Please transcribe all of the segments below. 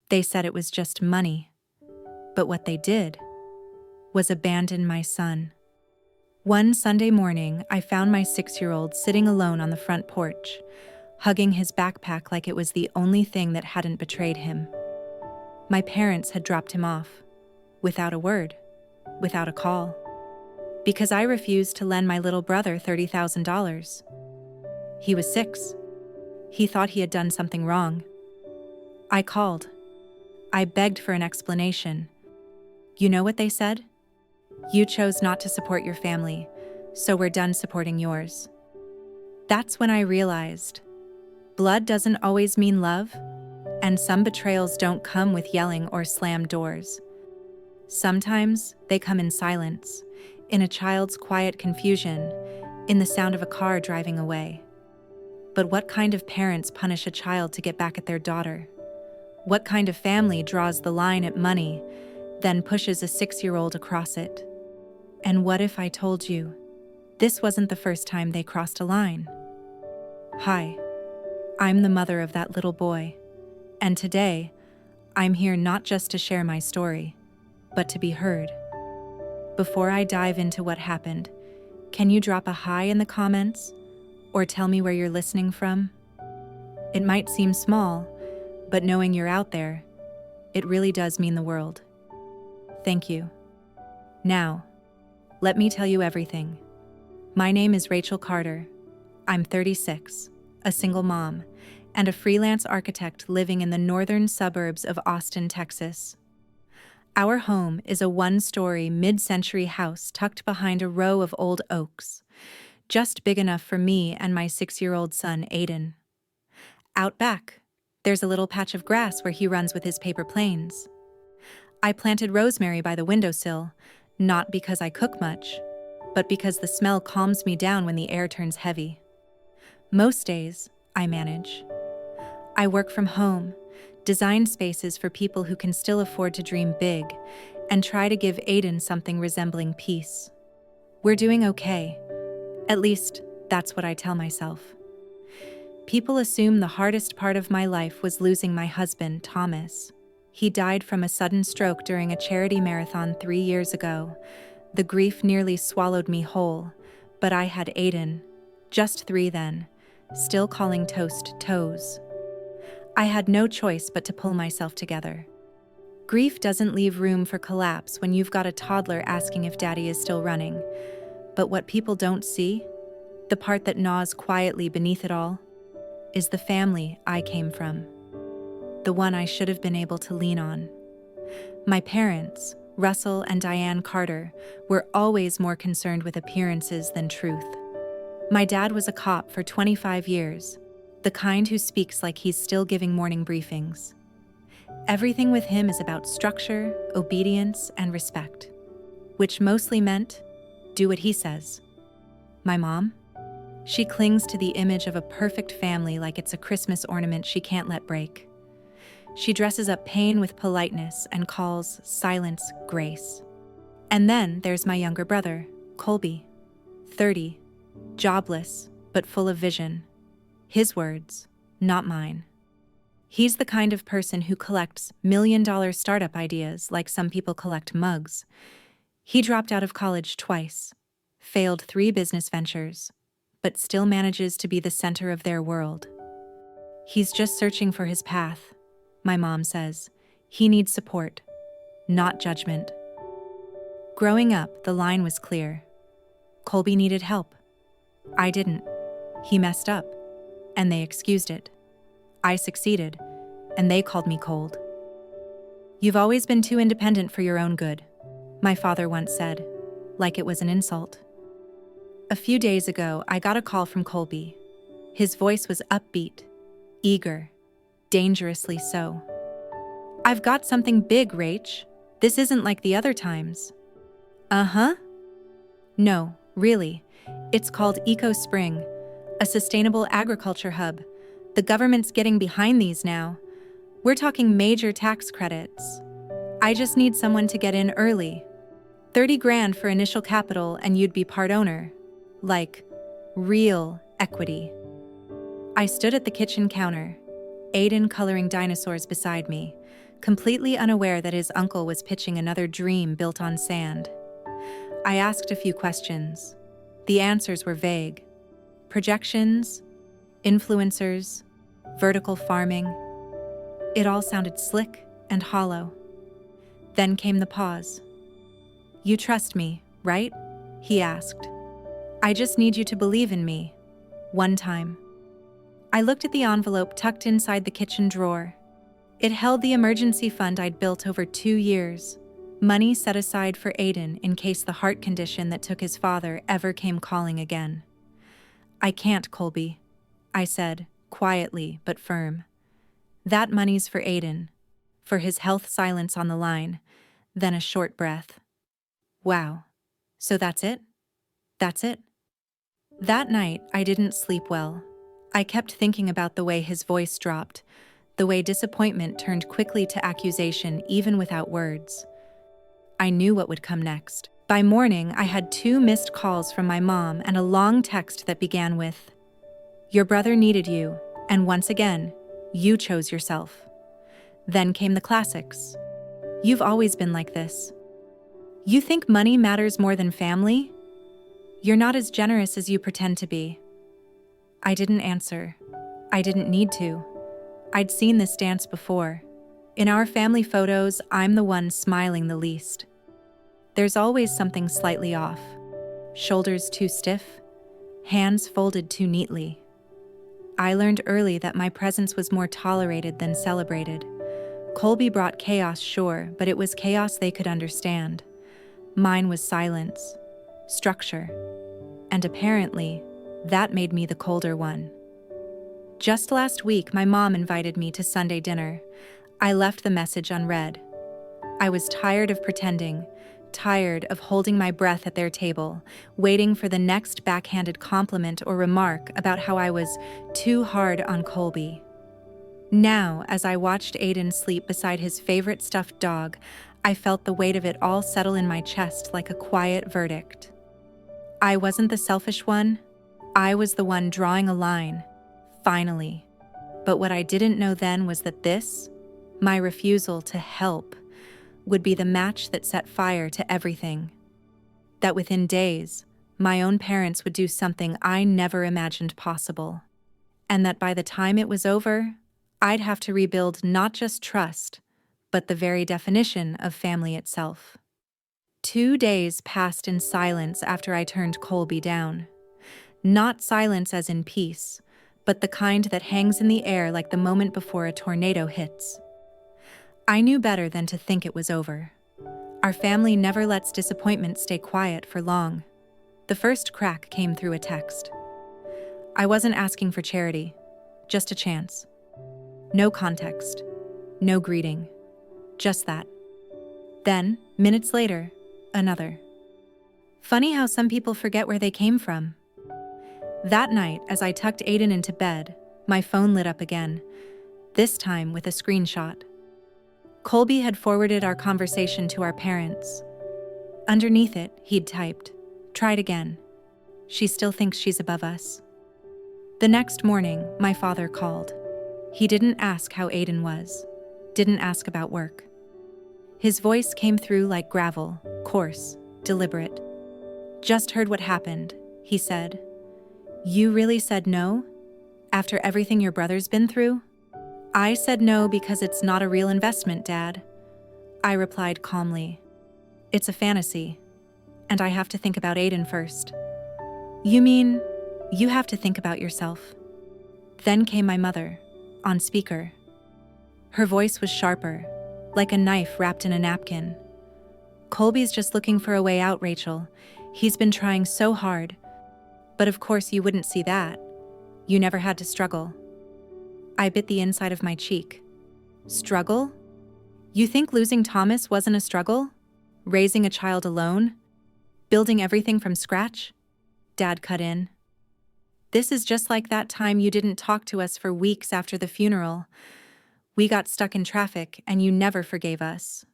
They said it was just money. But what they did was abandon my son. One Sunday morning, I found my 6-year-old sitting alone on the front porch, hugging his backpack like it was the only thing that hadn't betrayed him. My parents had dropped him off, without a word, without a call, because I refused to lend my little brother $30,000. He was 6. He thought he had done something wrong. I called. I begged for an explanation. You know what they said? You chose not to support your family, so we're done supporting yours. That's when I realized blood doesn't always mean love, and some betrayals don't come with yelling or slammed doors. Sometimes they come in silence, in a child's quiet confusion, in the sound of a car driving away. But what kind of parents punish a child to get back at their daughter? What kind of family draws the line at money, then pushes a 6-year-old across it? And what if I told you this wasn't the first time they crossed a line? Hi, I'm the mother of that little boy, and today, I'm here not just to share my story, but to be heard. Before I dive into what happened, can you drop a hi in the comments, or tell me where you're listening from? It might seem small, but knowing you're out there, it really does mean the world. Thank you. Now, let me tell you everything. My name is Rachel Carter. I'm 36, a single mom, and a freelance architect living in the northern suburbs of Austin, Texas. Our home is a 1-story, mid-century house tucked behind a row of old oaks, just big enough for me and my 6-year-old son, Aiden. Out back, there's a little patch of grass where he runs with his paper planes. I planted rosemary by the windowsill, not because I cook much, but because the smell calms me down when the air turns heavy. Most days, I manage. I work from home, design spaces for people who can still afford to dream big, and try to give Aiden something resembling peace. We're doing okay. At least, that's what I tell myself. People assume the hardest part of my life was losing my husband, Thomas. He died from a sudden stroke during a charity marathon 3 years ago. The grief nearly swallowed me whole, but I had Aiden, just 3 then, still calling toast toes. I had no choice but to pull myself together. Grief doesn't leave room for collapse when you've got a toddler asking if daddy is still running. But what people don't see, the part that gnaws quietly beneath it all, is the family I came from. The one I should have been able to lean on. My parents, Russell and Diane Carter, were always more concerned with appearances than truth. My dad was a cop for 25 years, the kind who speaks like he's still giving morning briefings. Everything with him is about structure, obedience, and respect, which mostly meant, do what he says. My mom? She clings to the image of a perfect family like it's a Christmas ornament she can't let break. She dresses up pain with politeness and calls silence grace. And then there's my younger brother, Colby, 30, jobless, but full of vision. His words, not mine. He's the kind of person who collects million-dollar startup ideas like some people collect mugs. He dropped out of college twice, failed 3 business ventures, but still manages to be the center of their world. He's just searching for his path, my mom says. He needs support, not judgment. Growing up, the line was clear. Colby needed help. I didn't. He messed up, and they excused it. I succeeded, and they called me cold. You've always been too independent for your own good, my father once said, like it was an insult. A few days ago, I got a call from Colby. His voice was upbeat, eager, dangerously so. I've got something big, Rach. This isn't like the other times. Uh-huh. No, really. It's called Eco Spring, a sustainable agriculture hub. The government's getting behind these now. We're talking major tax credits. I just need someone to get in early. 30 grand for initial capital and you'd be part owner. Like, real equity. I stood at the kitchen counter, Aiden coloring dinosaurs beside me, completely unaware that his uncle was pitching another dream built on sand. I asked a few questions. The answers were vague. Projections, influencers, vertical farming. It all sounded slick and hollow. Then came the pause. "You trust me, right?" he asked. "I just need you to believe in me. One time." I looked at the envelope tucked inside the kitchen drawer. It held the emergency fund I'd built over 2 years, money set aside for Aiden in case the heart condition that took his father ever came calling again. "I can't, Colby," I said, quietly but firm. "That money's for Aiden, for his health silence on the line," then a short breath. "Wow. So that's it? That's it?" That night, I didn't sleep well. I kept thinking about the way his voice dropped, the way disappointment turned quickly to accusation even without words. I knew what would come next. By morning, I had 2 missed calls from my mom and a long text that began with, "Your brother needed you, and once again, you chose yourself." Then came the classics. "You've always been like this. You think money matters more than family? You're not as generous as you pretend to be." I didn't answer. I didn't need to. I'd seen this dance before. In our family photos, I'm the one smiling the least. There's always something slightly off. Shoulders too stiff, hands folded too neatly. I learned early that my presence was more tolerated than celebrated. Colby brought chaos, sure, but it was chaos they could understand. Mine was silence, structure, and apparently, that made me the colder one. Just last week, my mom invited me to Sunday dinner. I left the message unread. I was tired of pretending, tired of holding my breath at their table, waiting for the next backhanded compliment or remark about how I was too hard on Colby. Now, as I watched Aiden sleep beside his favorite stuffed dog, I felt the weight of it all settle in my chest like a quiet verdict. I wasn't the selfish one. I was the one drawing a line, finally. But what I didn't know then was that this, my refusal to help, would be the match that set fire to everything. That within days, my own parents would do something I never imagined possible. And that by the time it was over, I'd have to rebuild not just trust, but the very definition of family itself. 2 days passed in silence after I turned Colby down. Not silence as in peace, but the kind that hangs in the air like the moment before a tornado hits. I knew better than to think it was over. Our family never lets disappointment stay quiet for long. The first crack came through a text. I wasn't asking for charity, just a chance. No context, no greeting, just that. Then, minutes later, another. Funny how some people forget where they came from. That night, as I tucked Aiden into bed, my phone lit up again, this time with a screenshot. Colby had forwarded our conversation to our parents. Underneath it, he'd typed, "Tried again. She still thinks she's above us." The next morning, my father called. He didn't ask how Aiden was, didn't ask about work. His voice came through like gravel, coarse, deliberate. "Just heard what happened," he said. "You really said no? After everything your brother's been through?" "I said no because it's not a real investment, Dad," I replied calmly. "It's a fantasy, and I have to think about Aiden first." "You mean you have to think about yourself?" Then came my mother, on speaker. Her voice was sharper, like a knife wrapped in a napkin. "Colby's just looking for a way out, Rachel. He's been trying so hard. But of course you wouldn't see that. You never had to struggle." I bit the inside of my cheek. Struggle? You think losing Thomas wasn't a struggle? Raising a child alone? Building everything from scratch? Dad cut in. "This is just like that time you didn't talk to us for weeks after the funeral. We got stuck in traffic and you never forgave us."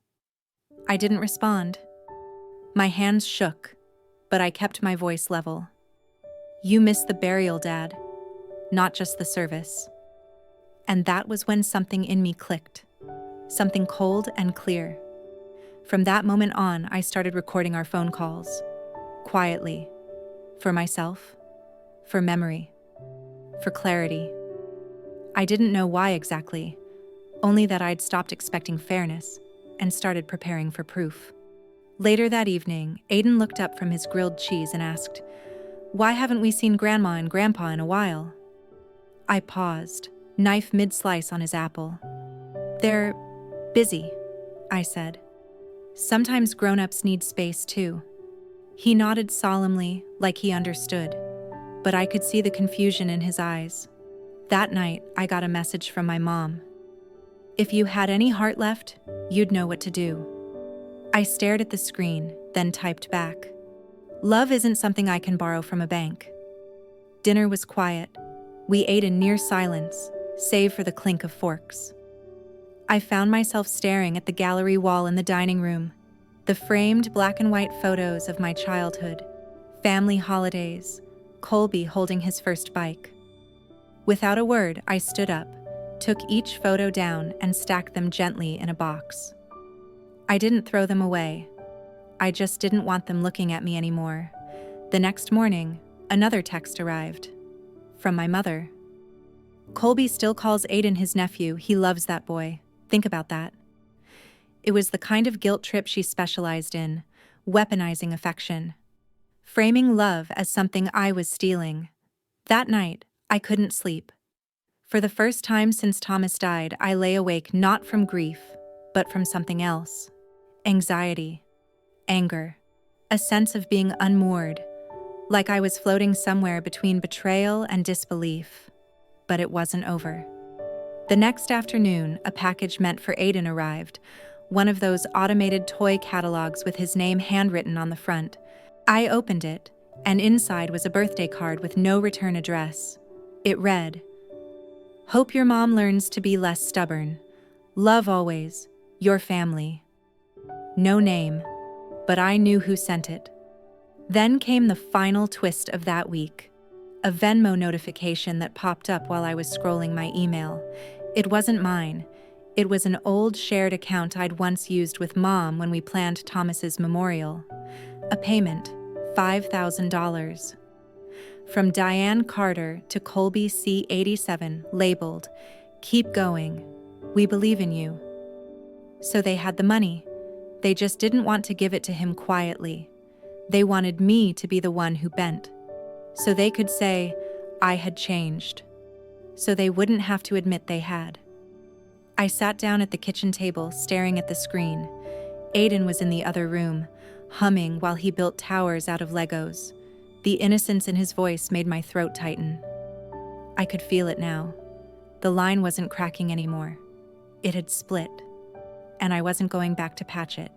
I didn't respond. My hands shook, but I kept my voice level. "You missed the burial, Dad, not just the service." And that was when something in me clicked. something cold and clear. From that moment on, I started recording our phone calls. Quietly. For myself. For memory. For clarity. I didn't know why exactly, only that I'd stopped expecting fairness and started preparing for proof. Later that evening, Aiden looked up from his grilled cheese and asked, "Why haven't we seen Grandma and Grandpa in a while?" I paused, knife mid-slice on his apple. "They're busy," I said. "Sometimes grown-ups need space too." He nodded solemnly, like he understood, but I could see the confusion in his eyes. That night, I got a message from my mom. "If you had any heart left, you'd know what to do." I stared at the screen, then typed back, "Love isn't something I can borrow from a bank." Dinner was quiet. We ate in near silence, save for the clink of forks. I found myself staring at the gallery wall in the dining room, the framed black and white photos of my childhood, family holidays, Colby holding his first bike. Without a word, I stood up, took each photo down and stacked them gently in a box. I didn't throw them away. I just didn't want them looking at me anymore. The next morning, another text arrived. From my mother. "Colby still calls Aiden his nephew. He loves that boy. Think about that." It was the kind of guilt trip she specialized in, weaponizing affection, framing love as something I was stealing. That night, I couldn't sleep. For the first time since Thomas died, I lay awake not from grief, but from something else. Anxiety, anger, a sense of being unmoored, like I was floating somewhere between betrayal and disbelief. But it wasn't over. The next afternoon, a package meant for Aiden arrived, one of those automated toy catalogs with his name handwritten on the front. I opened it, and inside was a birthday card with no return address. It read, "Hope your mom learns to be less stubborn. Love always, your family." No name, but I knew who sent it. Then came the final twist of that week. A Venmo notification that popped up while I was scrolling my email. It wasn't mine. It was an old shared account I'd once used with Mom when we planned Thomas's memorial. A payment, $5,000. From Diane Carter to Colby C87, labeled, "Keep going. We believe in you." So they had the money. They just didn't want to give it to him quietly. They wanted me to be the one who bent. So they could say, I had changed. So they wouldn't have to admit they had. I sat down at the kitchen table, staring at the screen. Aiden was in the other room, humming while he built towers out of Legos. The innocence in his voice made my throat tighten. I could feel it now. The line wasn't cracking anymore. It had split, and I wasn't going back to patch it.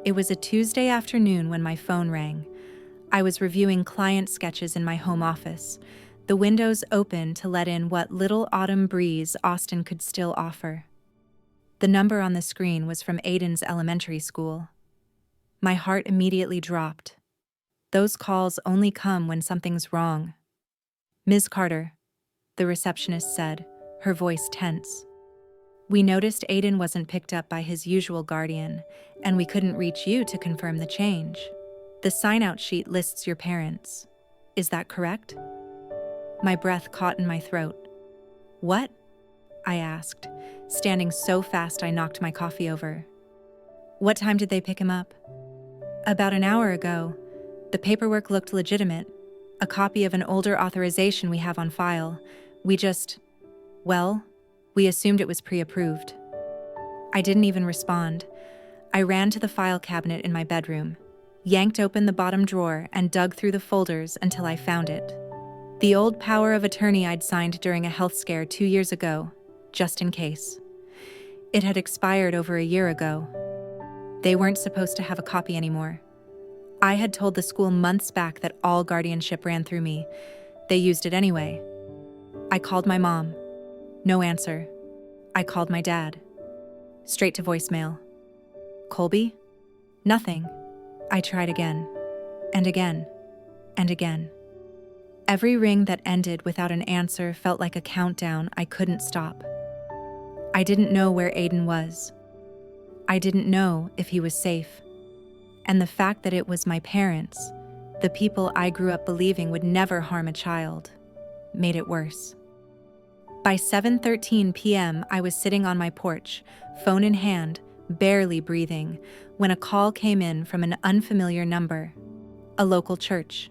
It was a Tuesday afternoon when my phone rang. I was reviewing client sketches in my home office, the windows open to let in what little autumn breeze Austin could still offer. The number on the screen was from Aiden's elementary school. My heart immediately dropped. Those calls only come when something's wrong. "Ms. Carter," the receptionist said, her voice tense. "We noticed Aiden wasn't picked up by his usual guardian, and we couldn't reach you to confirm the change. The sign-out sheet lists your parents. Is that correct?" My breath caught in my throat. "What?" I asked, standing so fast I knocked my coffee over. "What time did they pick him up?" "About an hour ago. The paperwork looked legitimate, a copy of an older authorization we have on file. We assumed it was pre-approved." I didn't even respond. I ran to the file cabinet in my bedroom, yanked open the bottom drawer, and dug through the folders until I found it. The old power of attorney I'd signed during a health scare 2 years ago, just in case. It had expired over a year ago. They weren't supposed to have a copy anymore. I had told the school months back that all guardianship ran through me. They used it anyway. I called my mom. No answer. I called my dad. Straight to voicemail. "Colby?" Nothing. I tried again, and again, and again. Every ring that ended without an answer felt like a countdown I couldn't stop. I didn't know where Aiden was. I didn't know if he was safe. And the fact that it was my parents, the people I grew up believing would never harm a child, made it worse. By 7:13 p.m., I was sitting on my porch, phone in hand, barely breathing, when a call came in from an unfamiliar number, a local church.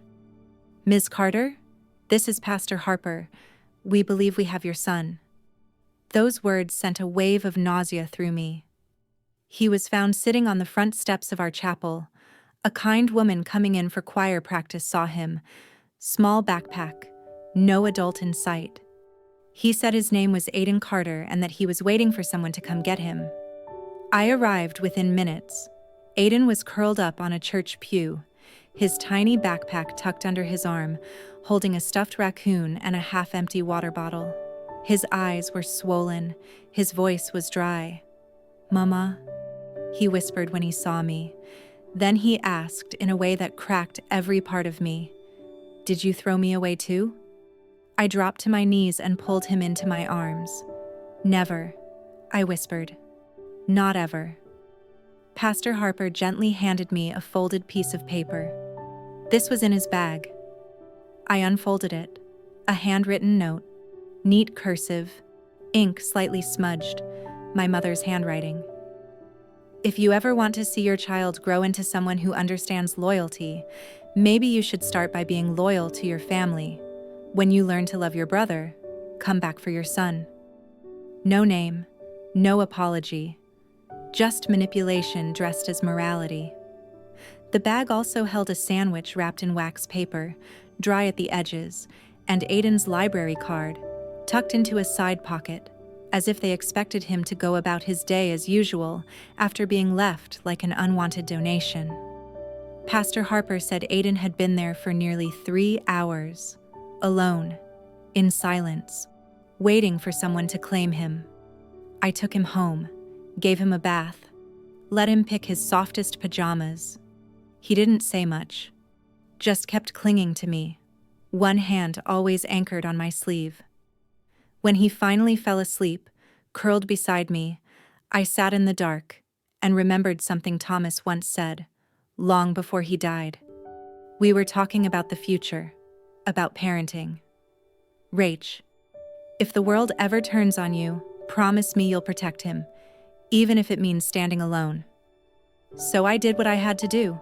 "Ms. Carter, this is Pastor Harper. We believe we have your son." Those words sent a wave of nausea through me. He was found sitting on the front steps of our chapel. A kind woman coming in for choir practice saw him. Small backpack, no adult in sight. He said his name was Aiden Carter and that he was waiting for someone to come get him. I arrived within minutes. Aiden was curled up on a church pew, his tiny backpack tucked under his arm, holding a stuffed raccoon and a half-empty water bottle. His eyes were swollen, his voice was dry. "Mama," he whispered when he saw me. Then he asked in a way that cracked every part of me, "Did you throw me away too?" I dropped to my knees and pulled him into my arms. "Never," I whispered. "Not ever." Pastor Harper gently handed me a folded piece of paper. This was in his bag. I unfolded it. A handwritten note, neat cursive, ink slightly smudged, my mother's handwriting. "If you ever want to see your child grow into someone who understands loyalty, maybe you should start by being loyal to your family. When you learn to love your brother, come back for your son." No name, no apology, just manipulation dressed as morality. The bag also held a sandwich wrapped in wax paper, dry at the edges, and Aiden's library card, tucked into a side pocket, as if they expected him to go about his day as usual after being left like an unwanted donation. Pastor Harper said Aiden had been there for nearly 3 hours, alone, in silence, waiting for someone to claim him. I took him home, gave him a bath, let him pick his softest pajamas. He didn't say much, just kept clinging to me, one hand always anchored on my sleeve. When he finally fell asleep, curled beside me, I sat in the dark and remembered something Thomas once said, long before he died. We were talking about the future, about parenting. "Rach, if the world ever turns on you, promise me you'll protect him, even if it means standing alone." So I did what I had to do.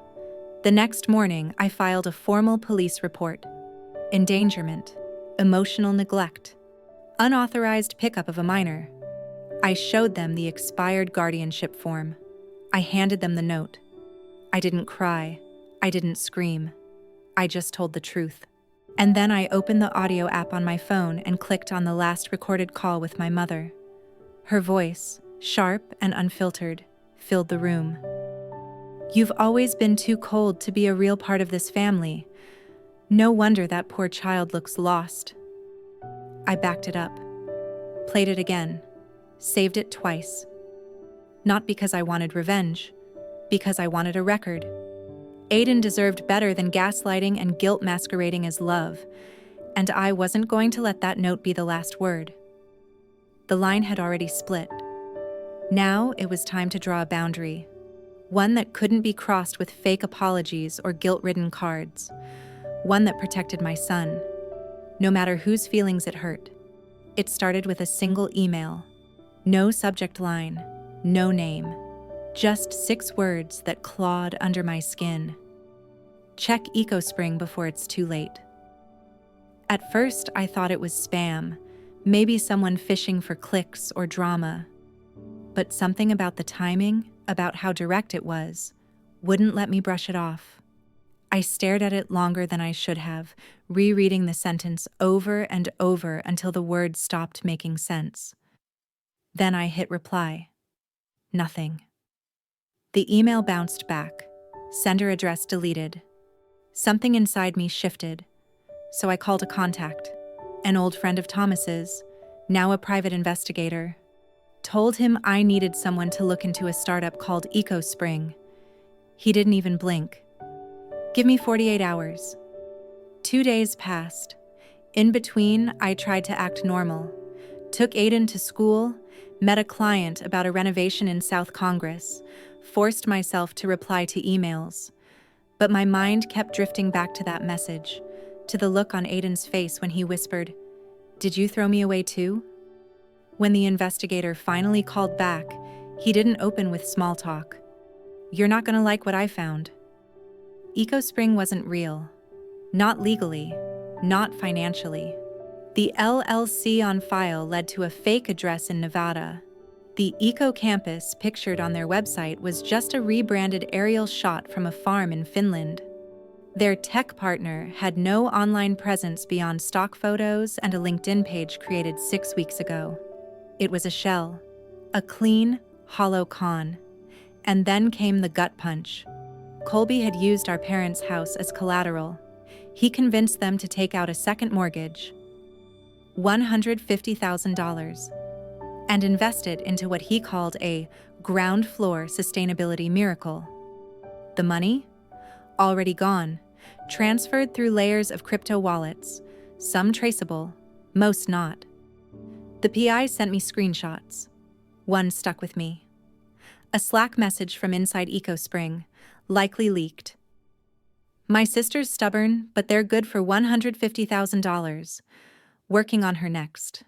The next morning, I filed a formal police report. Endangerment, emotional neglect, unauthorized pickup of a minor. I showed them the expired guardianship form. I handed them the note. I didn't cry. I didn't scream. I just told the truth. And then I opened the audio app on my phone and clicked on the last recorded call with my mother. Her voice, sharp and unfiltered, filled the room. "You've always been too cold to be a real part of this family. No wonder that poor child looks lost." I backed it up, played it again, saved it twice. Not because I wanted revenge, because I wanted a record. Aiden deserved better than gaslighting and guilt masquerading as love, and I wasn't going to let that note be the last word. The line had already split. Now it was time to draw a boundary, one that couldn't be crossed with fake apologies or guilt-ridden cards, one that protected my son, no matter whose feelings it hurt. It started with a single email. No subject line, no name, just 6 words that clawed under my skin. "Check EcoSpring before it's too late." At first, I thought it was spam, maybe someone fishing for clicks or drama. But something about the timing, about how direct it was, wouldn't let me brush it off. I stared at it longer than I should have, rereading the sentence over and over until the words stopped making sense. Then I hit reply. Nothing. The email bounced back, sender address deleted. Something inside me shifted, so I called a contact, an old friend of Thomas's, now a private investigator. Told him I needed someone to look into a startup called EcoSpring. He didn't even blink. "Give me 48 hours. 2 days passed. In between, I tried to act normal. Took Aiden to school, met a client about a renovation in South Congress, forced myself to reply to emails. But my mind kept drifting back to that message, to the look on Aiden's face when he whispered, "Did you throw me away too?" When the investigator finally called back, he didn't open with small talk. "You're not gonna like what I found." EcoSpring wasn't real. Not legally. Not financially. The LLC on file led to a fake address in Nevada. The Eco Campus pictured on their website was just a rebranded aerial shot from a farm in Finland. Their tech partner had no online presence beyond stock photos and a LinkedIn page created 6 weeks ago. It was a shell, a clean, hollow con. And then came the gut punch. Colby had used our parents' house as collateral. He convinced them to take out a second mortgage, $150,000, and invest it into what he called a ground floor sustainability miracle. The money? Already gone, transferred through layers of crypto wallets, some traceable, most not. The PI sent me screenshots. One stuck with me. A Slack message from inside EcoSpring, likely leaked. "My sister's stubborn, but they're good for $150,000. Working on her next."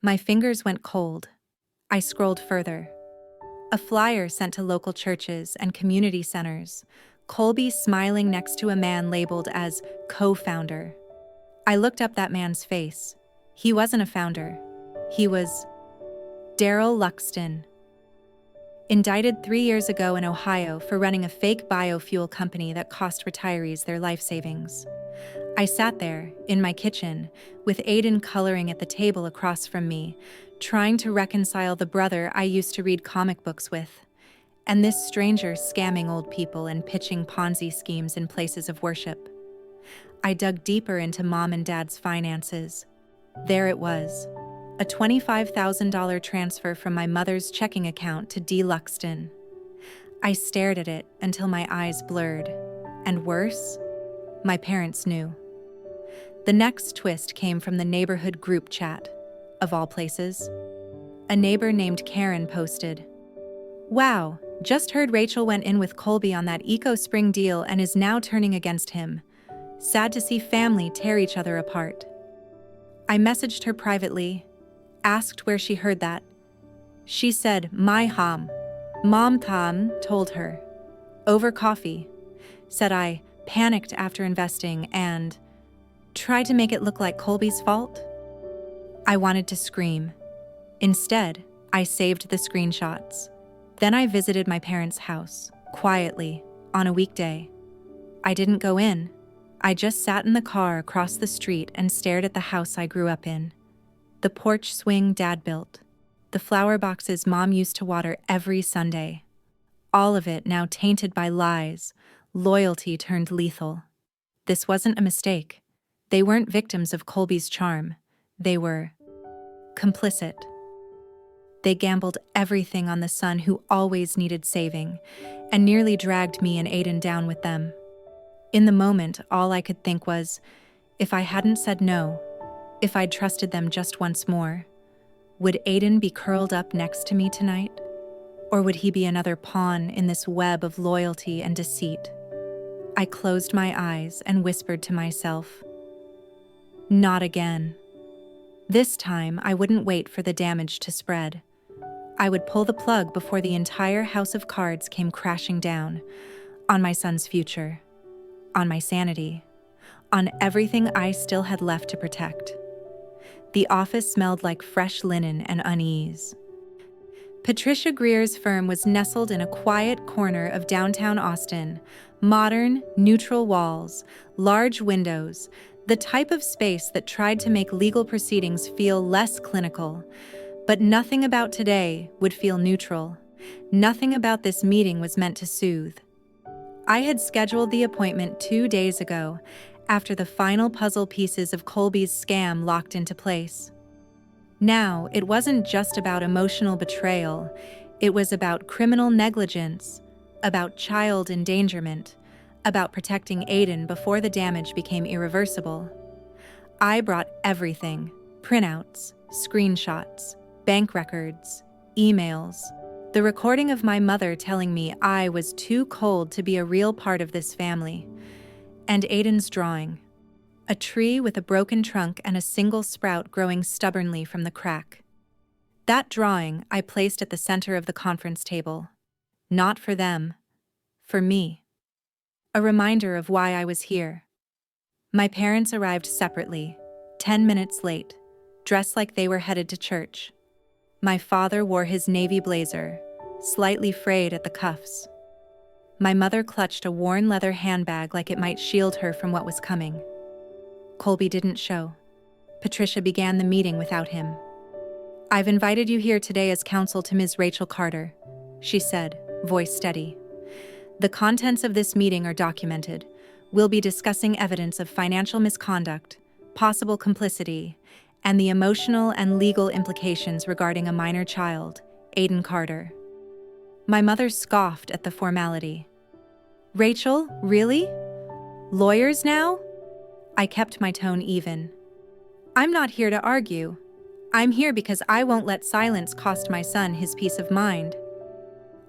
My fingers went cold. I scrolled further. A flyer sent to local churches and community centers, Colby smiling next to a man labeled as co-founder. I looked up that man's face. He wasn't a founder. He was Daryl Luxton. Indicted 3 years ago in Ohio for running a fake biofuel company that cost retirees their life savings. I sat there, in my kitchen, with Aiden coloring at the table across from me, trying to reconcile the brother I used to read comic books with, and this stranger scamming old people and pitching Ponzi schemes in places of worship. I dug deeper into Mom and Dad's finances. There it was, a $25,000 transfer from my mother's checking account to D. Luxton. I stared at it until my eyes blurred, and worse, my parents knew. The next twist came from the neighborhood group chat, of all places. A neighbor named Karen posted, "Wow, just heard Rachel went in with Colby on that EcoSpring deal and is now turning against him. Sad to see family tear each other apart." I messaged her privately, asked where she heard that. She said, "My Mom Tham told her." Over coffee, said I, panicked after investing and tried to make it look like Colby's fault. I wanted to scream. Instead, I saved the screenshots. Then I visited my parents' house, quietly, on a weekday. I didn't go in. I just sat in the car across the street and stared at the house I grew up in. The porch swing Dad built. The flower boxes Mom used to water every Sunday. All of it now tainted by lies, loyalty turned lethal. This wasn't a mistake. They weren't victims of Colby's charm. They were complicit. They gambled everything on the son who always needed saving, and nearly dragged me and Aiden down with them. In the moment, all I could think was, if I hadn't said no, if I'd trusted them just once more, would Aiden be curled up next to me tonight? Or would he be another pawn in this web of loyalty and deceit? I closed my eyes and whispered to myself, "Not again." This time, I wouldn't wait for the damage to spread. I would pull the plug before the entire house of cards came crashing down, on my son's future, on my sanity, on everything I still had left to protect. The office smelled like fresh linen and unease. Patricia Greer's firm was nestled in a quiet corner of downtown Austin. Modern, neutral walls, large windows, the type of space that tried to make legal proceedings feel less clinical. But nothing about today would feel neutral. Nothing about this meeting was meant to soothe. I had scheduled the appointment 2 days ago, after the final puzzle pieces of Colby's scam locked into place. Now, it wasn't just about emotional betrayal, it was about criminal negligence, about child endangerment, about protecting Aiden before the damage became irreversible. I brought everything: printouts, screenshots, Bank records, emails, the recording of my mother telling me I was too cold to be a real part of this family, and Aiden's drawing. A tree with a broken trunk and a single sprout growing stubbornly from the crack. That drawing I placed at the center of the conference table. Not for them, for me. A reminder of why I was here. My parents arrived separately, 10 minutes late, dressed like they were headed to church. My father wore his navy blazer, slightly frayed at the cuffs. My mother clutched a worn leather handbag like it might shield her from what was coming. Colby didn't show. Patricia began the meeting without him. "I've invited you here today as counsel to Ms. Rachel Carter," she said, voice steady. "The contents of this meeting are documented. We'll be discussing evidence of financial misconduct, possible complicity, and the emotional and legal implications regarding a minor child, Aiden Carter." My mother scoffed at the formality. "Rachel, really? Lawyers now?" I kept my tone even. "I'm not here to argue. I'm here because I won't let silence cost my son his peace of mind."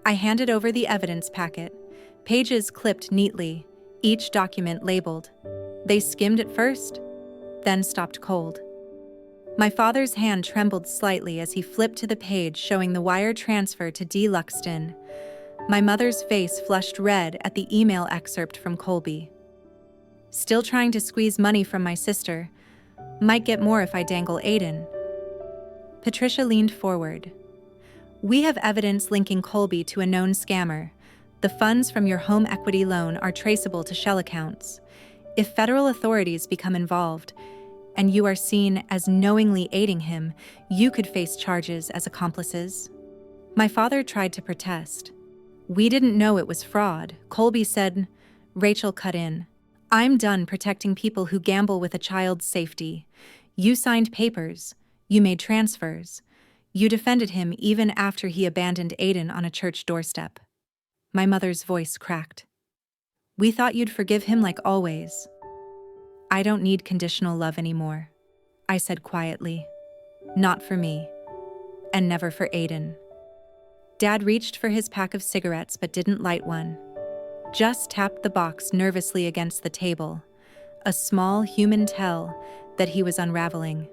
I handed over the evidence packet, pages clipped neatly, each document labeled. They skimmed at first, then stopped cold. My father's hand trembled slightly as he flipped to the page showing the wire transfer to D. Luxton. My mother's face flushed red at the email excerpt from Colby. "Still trying to squeeze money from my sister. Might get more if I dangle Aiden." Patricia leaned forward. "We have evidence linking Colby to a known scammer. The funds from your home equity loan are traceable to shell accounts. If federal authorities become involved, and you are seen as knowingly aiding him, you could face charges as accomplices." My father tried to protest. "We didn't know it was fraud," Colby said. Rachel cut in. "I'm done protecting people who gamble with a child's safety. You signed papers. You made transfers. You defended him even after he abandoned Aiden on a church doorstep." My mother's voice cracked. "We thought you'd forgive him like always." "I don't need conditional love anymore," I said quietly. "Not for me. And never for Aiden." Dad reached for his pack of cigarettes but didn't light one. Just tapped the box nervously against the table, a small human tell that he was unraveling.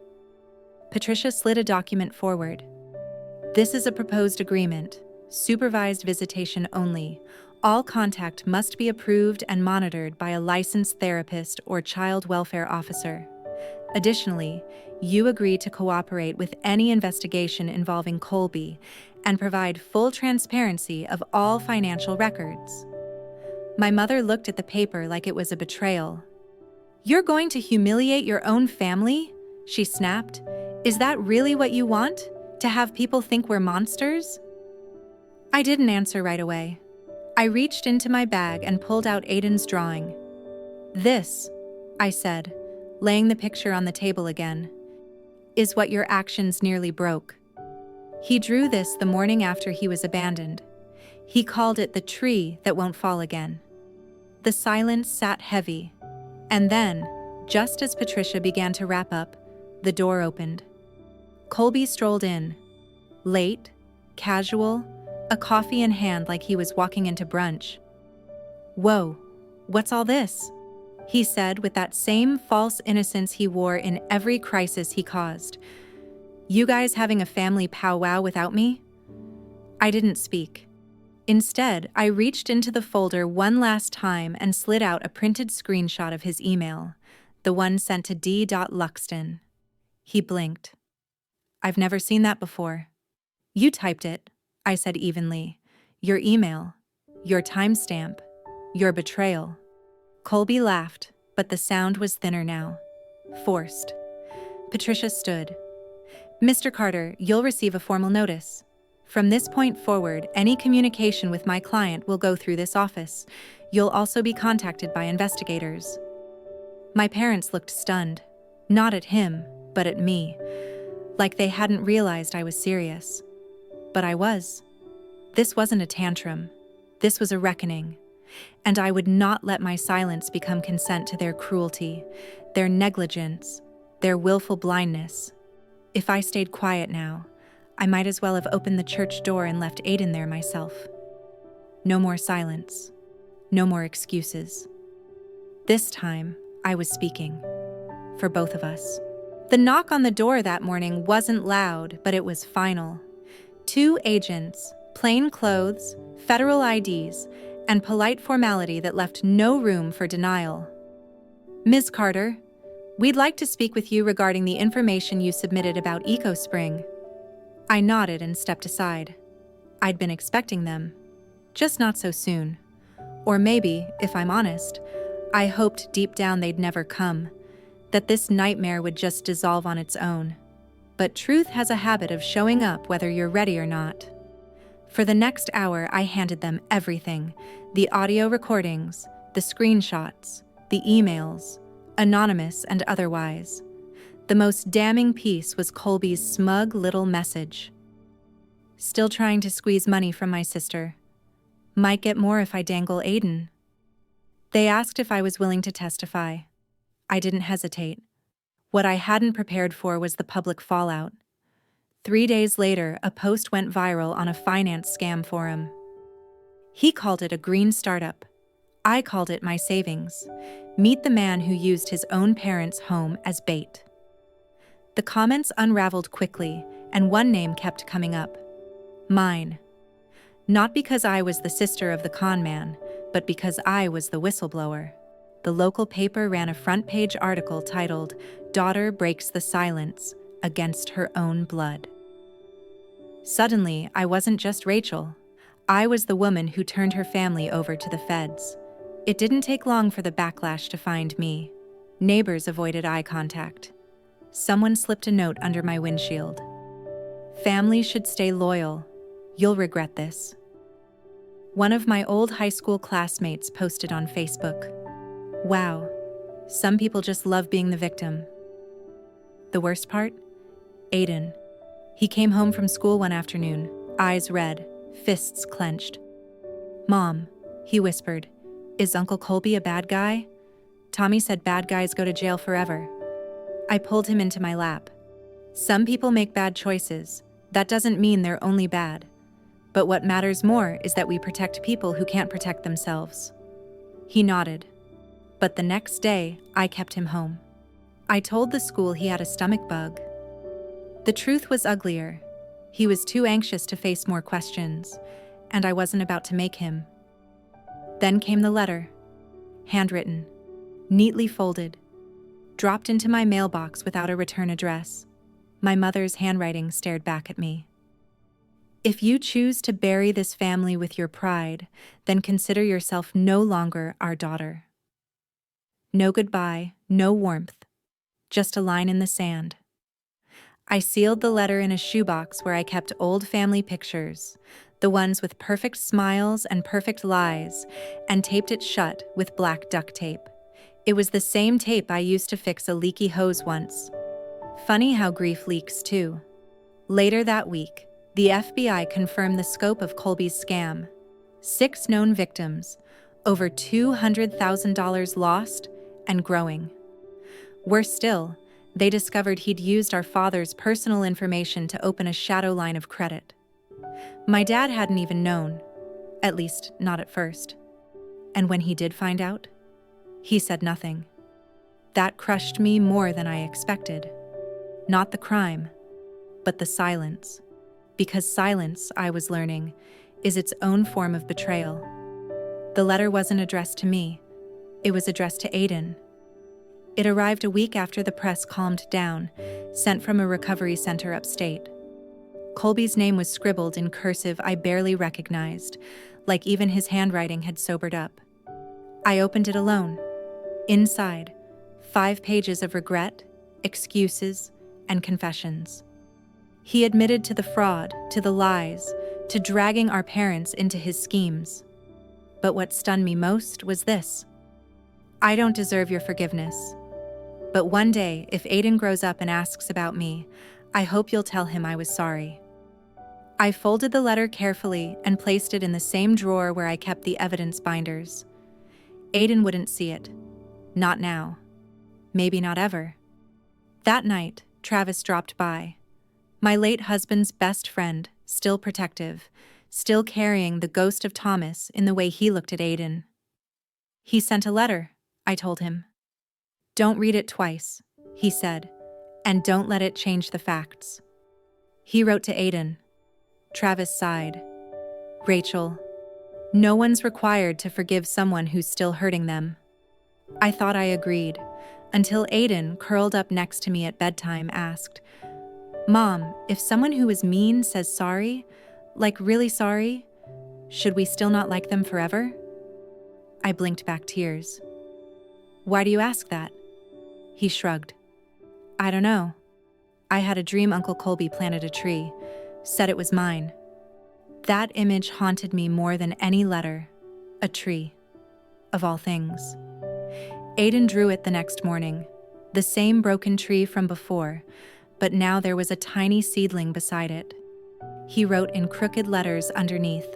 Patricia slid a document forward. "This is a proposed agreement, supervised visitation only. All contact must be approved and monitored by a licensed therapist or child welfare officer. Additionally, you agree to cooperate with any investigation involving Colby and provide full transparency of all financial records." My mother looked at the paper like it was a betrayal. "You're going to humiliate your own family?" she snapped. "Is that really what you want? To have people think we're monsters?" I didn't answer right away. I reached into my bag and pulled out Aiden's drawing. "This," I said, laying the picture on the table again, "is what your actions nearly broke. He drew this the morning after he was abandoned. He called it the tree that won't fall again." The silence sat heavy, and then, just as Patricia began to wrap up, the door opened. Colby strolled in, late, casual, a coffee in hand like he was walking into brunch. "Whoa, what's all this?" he said with that same false innocence he wore in every crisis he caused. "You guys having a family powwow without me?" I didn't speak. Instead, I reached into the folder one last time and slid out a printed screenshot of his email, the one sent to D. Luxton. He blinked. "I've never seen that before." "You typed it," I said evenly. "Your email, your timestamp, your betrayal." Colby laughed, but the sound was thinner now. Forced. Patricia stood. "Mr. Carter, you'll receive a formal notice. From this point forward, any communication with my client will go through this office. You'll also be contacted by investigators." My parents looked stunned, not at him, but at me, like they hadn't realized I was serious. But I was. This wasn't a tantrum. This was a reckoning. And I would not let my silence become consent to their cruelty, their negligence, their willful blindness. If I stayed quiet now, I might as well have opened the church door and left Aiden there myself. No more silence. No more excuses. This time, I was speaking. For both of us. The knock on the door that morning wasn't loud, but it was final. 2 agents, plain clothes, federal IDs, and polite formality that left no room for denial. Ms. Carter, we'd like to speak with you regarding the information you submitted about EcoSpring. I nodded and stepped aside. I'd been expecting them, just not so soon. Or maybe, if I'm honest, I hoped deep down they'd never come, that this nightmare would just dissolve on its own. But truth has a habit of showing up whether you're ready or not. For the next hour, I handed them everything: the audio recordings, the screenshots, the emails, anonymous and otherwise. The most damning piece was Colby's smug little message. Still trying to squeeze money from my sister. Might get more if I dangle Aiden. They asked if I was willing to testify. I didn't hesitate. What I hadn't prepared for was the public fallout. 3 days later, a post went viral on a finance scam forum. He called it a green startup. I called it my savings. Meet the man who used his own parents' home as bait. The comments unraveled quickly, and one name kept coming up. Mine. Not because I was the sister of the con man, but because I was the whistleblower. The local paper ran a front-page article titled, "Daughter Breaks the Silence Against Her Own Blood." Suddenly, I wasn't just Rachel. I was the woman who turned her family over to the feds. It didn't take long for the backlash to find me. Neighbors avoided eye contact. Someone slipped a note under my windshield. "Family should stay loyal. You'll regret this." One of my old high school classmates posted on Facebook. Wow, some people just love being the victim. The worst part? Aiden. He came home from school one afternoon, eyes red, fists clenched. "Mom," he whispered, "is Uncle Colby a bad guy? Tommy said bad guys go to jail forever." I pulled him into my lap. Some people make bad choices. That doesn't mean they're only bad. But what matters more is that we protect people who can't protect themselves. He nodded. But the next day, I kept him home. I told the school he had a stomach bug. The truth was uglier. He was too anxious to face more questions, and I wasn't about to make him. Then came the letter. Handwritten, neatly folded, dropped into my mailbox without a return address. My mother's handwriting stared back at me. "If you choose to bury this family with your pride, then consider yourself no longer our daughter." No goodbye, no warmth, just a line in the sand. I sealed the letter in a shoebox where I kept old family pictures, the ones with perfect smiles and perfect lies, and taped it shut with black duct tape. It was the same tape I used to fix a leaky hose once. Funny how grief leaks too. Later that week, the FBI confirmed the scope of Colby's scam. 6 known victims, over $200,000 lost, and growing. Worse still, they discovered he'd used our father's personal information to open a shadow line of credit. My dad hadn't even known, at least not at first. And when he did find out, he said nothing. That crushed me more than I expected. Not the crime, but the silence. Because silence, I was learning, is its own form of betrayal. The letter wasn't addressed to me. It was addressed to Aiden. It arrived a week after the press calmed down, sent from a recovery center upstate. Colby's name was scribbled in cursive I barely recognized, like even his handwriting had sobered up. I opened it alone. Inside, 5 pages of regret, excuses, and confessions. He admitted to the fraud, to the lies, to dragging our parents into his schemes. But what stunned me most was this. "I don't deserve your forgiveness. But one day, if Aiden grows up and asks about me, I hope you'll tell him I was sorry." I folded the letter carefully and placed it in the same drawer where I kept the evidence binders. Aiden wouldn't see it. Not now. Maybe not ever. That night, Travis dropped by. My late husband's best friend, still protective, still carrying the ghost of Thomas in the way he looked at Aiden. He sent a letter, I told him. Don't read it twice, he said, and don't let it change the facts. He wrote to Aiden. Travis sighed. Rachel, no one's required to forgive someone who's still hurting them. I thought I agreed, until Aiden, curled up next to me at bedtime, asked, Mom, if someone who is mean says sorry, like really sorry, should we still not like them forever? I blinked back tears. Why do you ask that? He shrugged. I don't know. I had a dream Uncle Colby planted a tree, said it was mine. That image haunted me more than any letter. A tree. Of all things. Aiden drew it the next morning. The same broken tree from before, but now there was a tiny seedling beside it. He wrote in crooked letters underneath,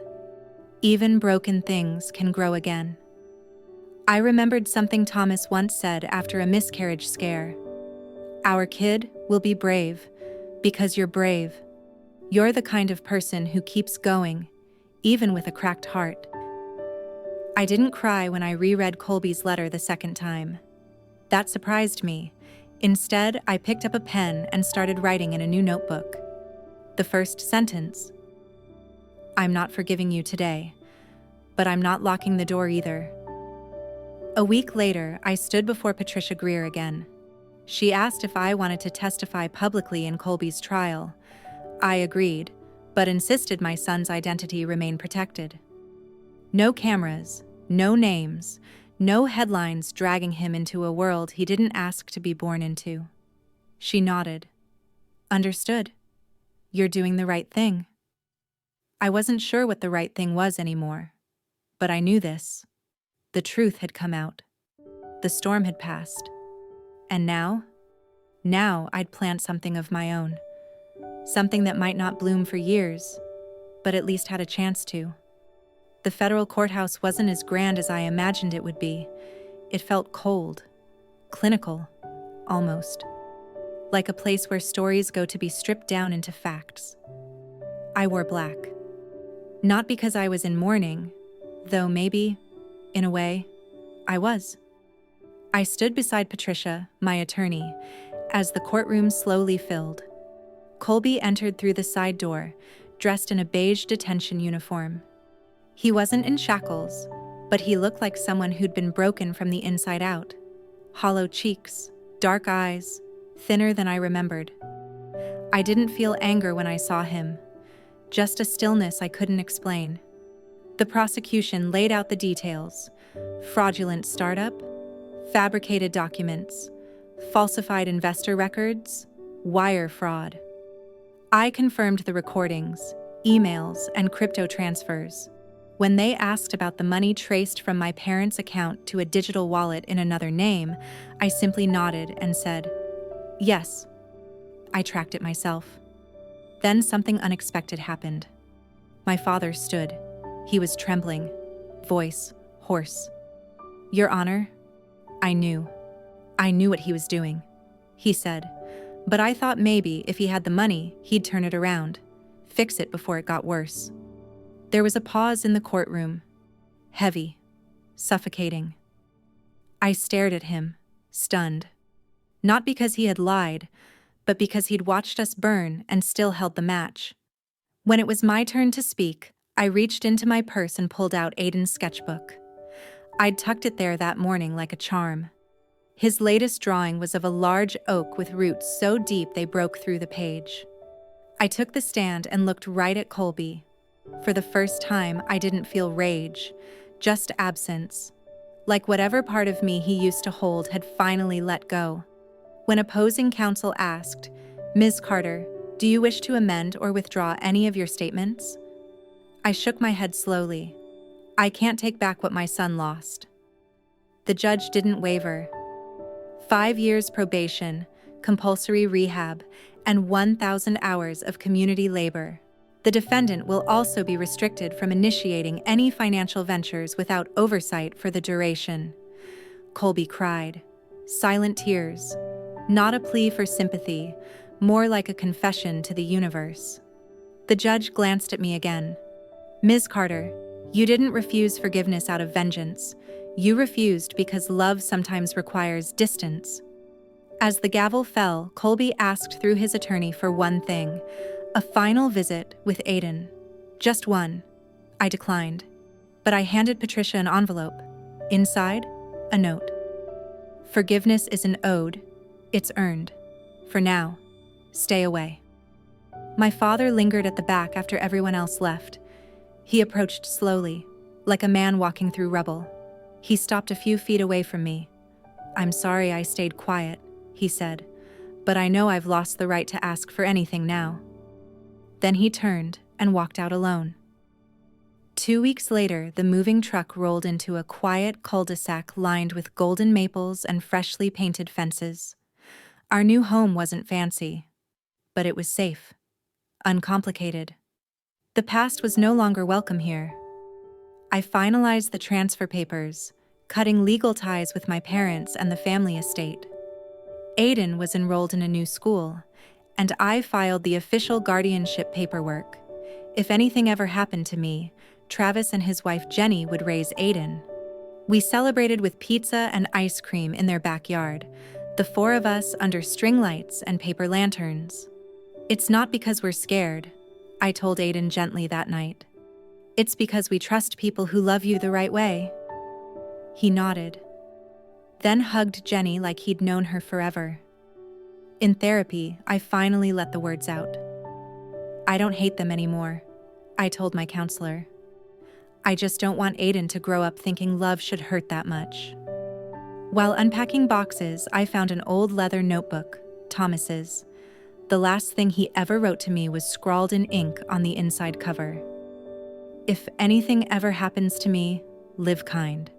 Even broken things can grow again. I remembered something Thomas once said after a miscarriage scare. Our kid will be brave because you're brave. You're the kind of person who keeps going, even with a cracked heart. I didn't cry when I reread Colby's letter the second time. That surprised me. Instead, I picked up a pen and started writing in a new notebook. The first sentence. I'm not forgiving you today, but I'm not locking the door either. A week later, I stood before Patricia Greer again. She asked if I wanted to testify publicly in Colby's trial. I agreed, but insisted my son's identity remain protected. No cameras, no names, no headlines dragging him into a world he didn't ask to be born into. She nodded. Understood. You're doing the right thing. I wasn't sure what the right thing was anymore, but I knew this. The truth had come out. The storm had passed. And now I'd plant something of my own. Something that might not bloom for years, but at least had a chance to. The federal courthouse wasn't as grand as I imagined it would be. It felt cold, clinical, almost. Like a place where stories go to be stripped down into facts. I wore black. Not because I was in mourning, though maybe, in a way, I was. I stood beside Patricia, my attorney, as the courtroom slowly filled. Colby entered through the side door, dressed in a beige detention uniform. He wasn't in shackles, but he looked like someone who'd been broken from the inside out. Hollow cheeks, dark eyes, thinner than I remembered. I didn't feel anger when I saw him, just a stillness I couldn't explain. The prosecution laid out the details: fraudulent startup, fabricated documents, falsified investor records, wire fraud. I confirmed the recordings, emails, and crypto transfers. When they asked about the money traced from my parents' account to a digital wallet in another name, I simply nodded and said, yes. I tracked it myself. Then something unexpected happened. My father stood. He was trembling, voice hoarse. Your Honor, I knew what he was doing, he said, but I thought maybe if he had the money, he'd turn it around, fix it before it got worse. There was a pause in the courtroom, heavy, suffocating. I stared at him, stunned, not because he had lied, but because he'd watched us burn and still held the match. When it was my turn to speak, I reached into my purse and pulled out Aiden's sketchbook. I'd tucked it there that morning like a charm. His latest drawing was of a large oak with roots so deep they broke through the page. I took the stand and looked right at Colby. For the first time, I didn't feel rage, just absence, like whatever part of me he used to hold had finally let go. When opposing counsel asked, Ms. Carter, do you wish to amend or withdraw any of your statements? I shook my head slowly. I can't take back what my son lost. The judge didn't waver. 5 years probation, compulsory rehab, and 1,000 hours of community labor. The defendant will also be restricted from initiating any financial ventures without oversight for the duration. Colby cried. Silent tears. Not a plea for sympathy, more like a confession to the universe. The judge glanced at me again. Ms. Carter, you didn't refuse forgiveness out of vengeance. You refused because love sometimes requires distance. As the gavel fell, Colby asked through his attorney for one thing: a final visit with Aiden. Just one. I declined. But I handed Patricia an envelope. Inside, a note. Forgiveness isn't owed, it's earned. For now, stay away. My father lingered at the back after everyone else left. He approached slowly, like a man walking through rubble. He stopped a few feet away from me. I'm sorry I stayed quiet, he said, but I know I've lost the right to ask for anything now. Then he turned and walked out alone. 2 weeks later, the moving truck rolled into a quiet cul-de-sac lined with golden maples and freshly painted fences. Our new home wasn't fancy, but it was safe, uncomplicated. The past was no longer welcome here. I finalized the transfer papers, cutting legal ties with my parents and the family estate. Aiden was enrolled in a new school, and I filed the official guardianship paperwork. If anything ever happened to me, Travis and his wife Jenny would raise Aiden. We celebrated with pizza and ice cream in their backyard, the four of us under string lights and paper lanterns. It's not because we're scared, I told Aiden gently that night. It's because we trust people who love you the right way. He nodded, then hugged Jenny like he'd known her forever. In therapy, I finally let the words out. I don't hate them anymore, I told my counselor. I just don't want Aiden to grow up thinking love should hurt that much. While unpacking boxes, I found an old leather notebook, Thomas's. The last thing he ever wrote to me was scrawled in ink on the inside cover. If anything ever happens to me, live kind.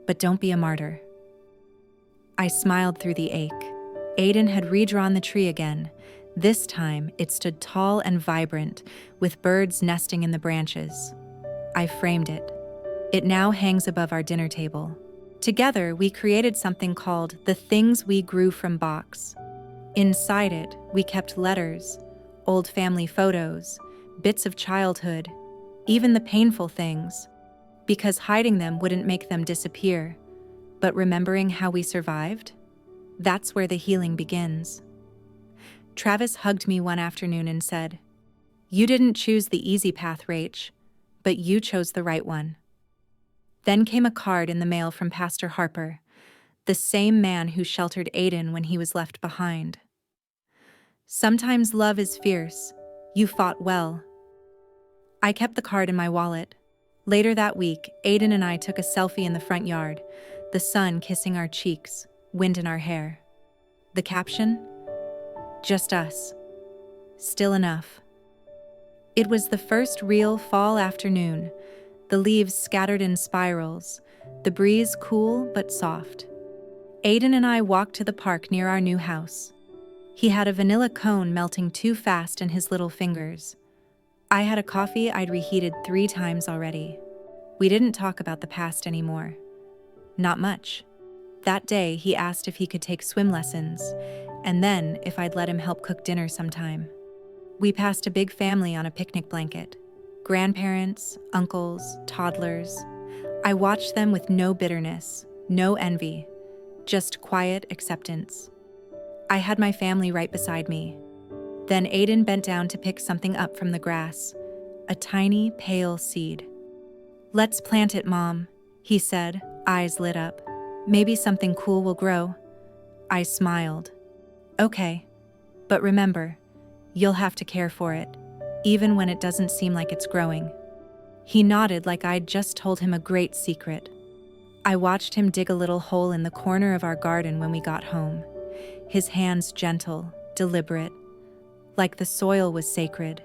But don't be a martyr. I smiled through the ache. Aiden had redrawn the tree again. This time, it stood tall and vibrant, with birds nesting in the branches. I framed it. It now hangs above our dinner table. Together, we created something called The Things We Grew From box. Inside it, we kept letters, old family photos, bits of childhood, even the painful things, because hiding them wouldn't make them disappear. But remembering how we survived? That's where the healing begins. Travis hugged me one afternoon and said, "You didn't choose the easy path, Rach, but you chose the right one." Then came a card in the mail from Pastor Harper, the same man who sheltered Aiden when he was left behind. Sometimes love is fierce. You fought well. I kept the card in my wallet. Later that week, Aiden and I took a selfie in the front yard, the sun kissing our cheeks, wind in our hair. The caption? Just us. Still enough. It was the first real fall afternoon, the leaves scattered in spirals, the breeze cool but soft. Aiden and I walked to the park near our new house. He had a vanilla cone melting too fast in his little fingers. I had a coffee I'd reheated 3 times already. We didn't talk about the past anymore. Not much. That day, he asked if he could take swim lessons, and then if I'd let him help cook dinner sometime. We passed a big family on a picnic blanket. Grandparents, uncles, toddlers. I watched them with no bitterness, no envy, just quiet acceptance. I had my family right beside me. Then Aiden bent down to pick something up from the grass, a tiny, pale seed. "Let's plant it, Mom," he said, eyes lit up. "Maybe something cool will grow." I smiled. "Okay, but remember, you'll have to care for it, even when it doesn't seem like it's growing." He nodded like I'd just told him a great secret. I watched him dig a little hole in the corner of our garden when we got home, his hands gentle, deliberate, like the soil was sacred.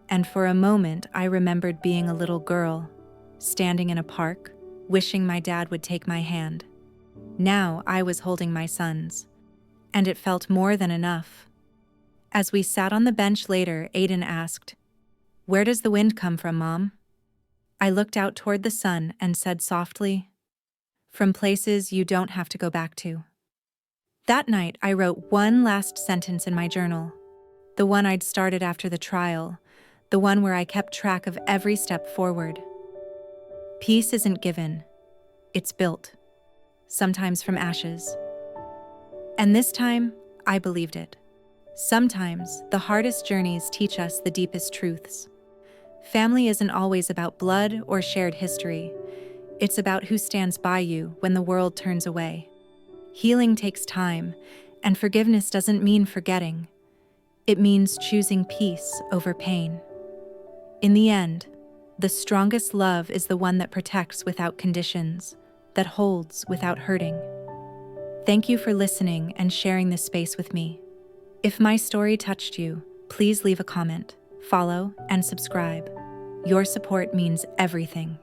And for a moment, I remembered being a little girl, standing in a park, wishing my dad would take my hand. Now I was holding my son's, and it felt more than enough. As we sat on the bench later, Aiden asked, "Where does the wind come from, Mom?" I looked out toward the sun and said softly, "From places you don't have to go back to." That night, I wrote one last sentence in my journal, the one I'd started after the trial, the one where I kept track of every step forward. Peace isn't given, it's built, sometimes from ashes. And this time, I believed it. Sometimes, the hardest journeys teach us the deepest truths. Family isn't always about blood or shared history. It's about who stands by you when the world turns away. Healing takes time, and forgiveness doesn't mean forgetting. It means choosing peace over pain. In the end, the strongest love is the one that protects without conditions, that holds without hurting. Thank you for listening and sharing this space with me. If my story touched you, please leave a comment, follow, and subscribe. Your support means everything.